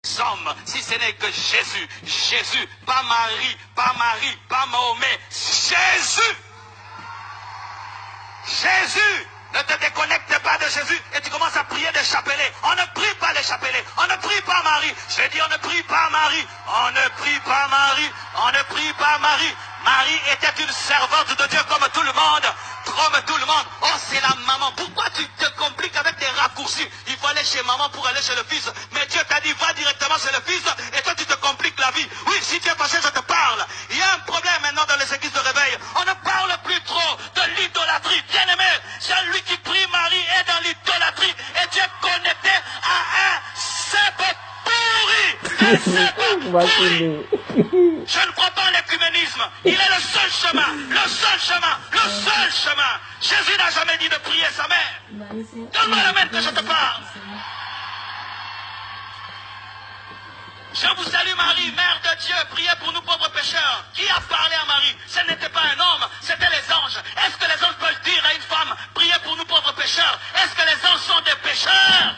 hommes, si ce n'est que Jésus. Jésus, pas Marie, pas Marie, pas Mahomet. Jésus. Jésus. Ne te déconnecte pas de Jésus et tu commences à prier des chapelets. On ne prie pas les chapelets. On ne prie pas Marie. Je dis on ne prie pas Marie. On ne prie pas Marie. On ne prie pas Marie. Marie était une servante de Dieu comme tout le monde. Comme tout le monde. Oh, c'est la maman. Pourquoi tu te compliques avec des raccourcis? Il faut aller chez maman pour aller chez le fils. Mais Dieu t'a dit va directement chez le fils et toi tu te compliques la vie. Oui, si tu es fâché, je te parle. Il y a un problème maintenant dans les églises de réveil. On ne parle plus trop de l'idolâtrie. Bien aimé, celui qui prie Marie est dans l'idolâtrie et tu es connecté à un cèpe pourri. Un cèpe pourri. Je ne crois pas en l'écuménisme. Il est le seul chemin. Le seul chemin. Le seul chemin. Jésus n'a jamais dit de prier sa mère. Donne-moi la main que je te parle. Je vous salue Marie, Mère de Dieu, priez pour nous pauvres pécheurs. Qui a parlé à Marie? Ce n'était pas un homme, c'était les anges. Est-ce que les anges peuvent dire à une femme, priez pour nous pauvres pécheurs? Est-ce que les anges sont des pécheurs?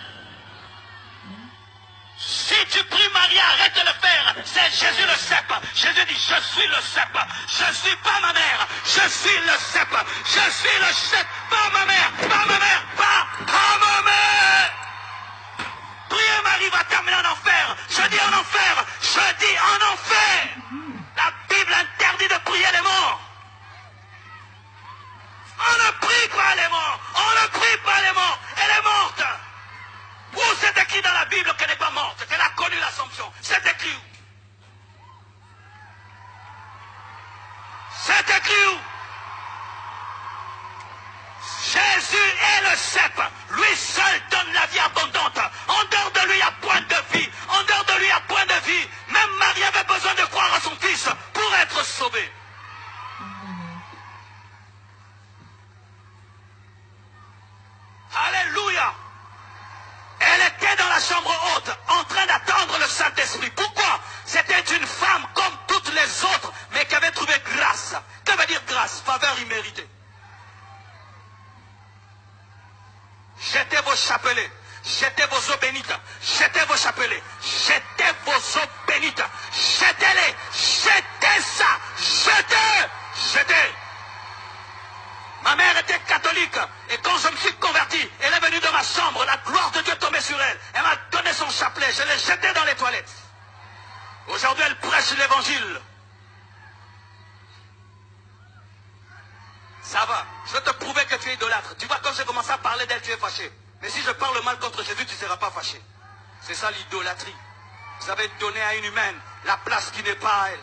Si tu pries Marie, arrête de le faire. C'est Jésus le cèpe. Jésus dit, je suis le cèpe. Je ne suis pas ma mère. Je suis le cèpe. Je suis le cèpe. Pas ma mère. Pas ma mère. Pas ma mère. Prier Marie va t'amener en enfer. Je dis en enfer. Je dis en enfer. La Bible interdit de prier les morts. On ne prie pas les morts. On ne prie pas les morts. Elle est morte. Où c'est écrit dans la Bible qu'elle n'est pas morte, qu'elle a connu l'Assomption? C'est écrit où? C'est écrit où? Jésus est le cèpe. Lui seul donne la vie abondante. En dehors de lui, il n'y a point de vie. En dehors de lui, il n'y a point de vie. Même Marie avait besoin de croire à son fils pour être sauvée. Alléluia. Elle était dans la chambre haute, en train d'attendre le Saint-Esprit. Pourquoi? C'était une femme comme toutes les autres, mais qui avait trouvé grâce. Que veut dire grâce? Faveur imméritée. Jetez vos chapelets, jetez vos eaux bénites, jetez vos chapelets, jetez vos eaux bénites, jetez-les, jetez ça, jetez. Ma mère était catholique et quand je me suis converti, elle est venue dans ma chambre, la gloire de Dieu tombait sur elle. Elle m'a donné son chapelet, je l'ai jeté dans les toilettes. Aujourd'hui, elle prêche l'évangile. Ça va, je vais te prouver que tu es idolâtre. Tu vois, quand j'ai commencé à parler d'elle, tu es fâché. Mais si je parle mal contre Jésus, tu ne seras pas fâché. C'est ça l'idolâtrie. Vous avez donné à une humaine la place qui n'est pas à elle.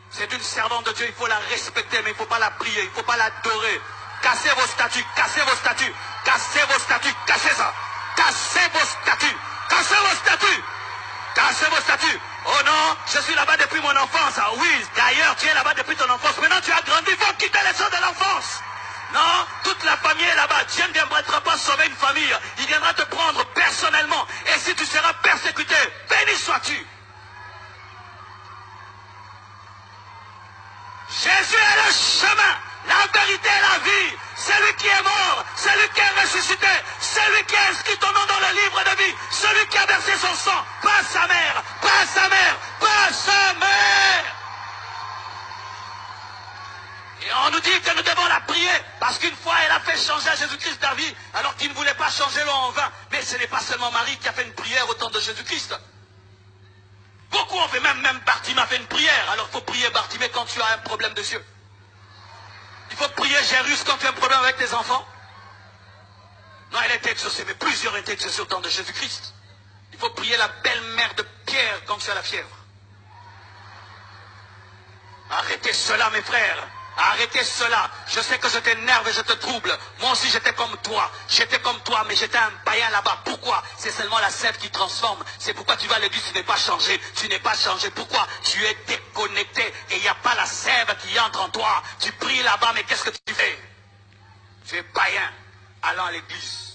C'est une servante de Dieu, il faut la respecter, mais il ne faut pas la prier, il ne faut pas l'adorer. Cassez vos statues, cassez vos statues, cassez vos statues, cassez ça. Cassez vos statues, cassez vos statues, cassez vos statues. Oh non, je suis là-bas depuis mon enfance. Ah oui, d'ailleurs, tu es là-bas depuis ton enfance. Maintenant, tu as grandi, il faut quitter les choses de l'enfance. Non, toute la famille est là-bas. Dieu ne viendra pas sauver une famille. Il viendra te prendre personnellement. Et si tu seras persécuté, béni sois-tu. Jésus est le chemin, la vérité et la vie. Celui qui est mort, celui qui est ressuscité, celui qui a inscrit ton nom dans le livre de vie, celui qui a versé son sang, pas sa mère, pas sa mère, pas sa mère. Et on nous dit que nous devons la prier, parce qu'une fois elle a fait changer à Jésus-Christ ta vie, alors qu'il ne voulait pas changer l'eau en vin. Mais ce n'est pas seulement Marie qui a fait une prière au temps de Jésus-Christ. Beaucoup ont fait, même Bartimée a fait une prière. Alors il faut prier Bartimée quand tu as un problème de yeux. Il faut prier Jairus quand tu as un problème avec tes enfants. Non, elle a été exaucée, mais plusieurs ont été exaucés au temps de Jésus-Christ. Il faut prier la belle-mère de Pierre quand tu as la fièvre. Arrêtez cela, mes frères. Arrêtez cela. Je sais que je t'énerve et je te trouble. Moi aussi j'étais comme toi. J'étais comme toi, mais j'étais un païen là-bas. Pourquoi? C'est seulement la sève qui transforme. C'est pourquoi tu vas à l'église, tu n'es pas changé. Tu n'es pas changé. Pourquoi? Tu es déconnecté et il n'y a pas la sève qui entre en toi. Tu pries là-bas, mais qu'est-ce que tu fais? Tu es païen allant à l'église.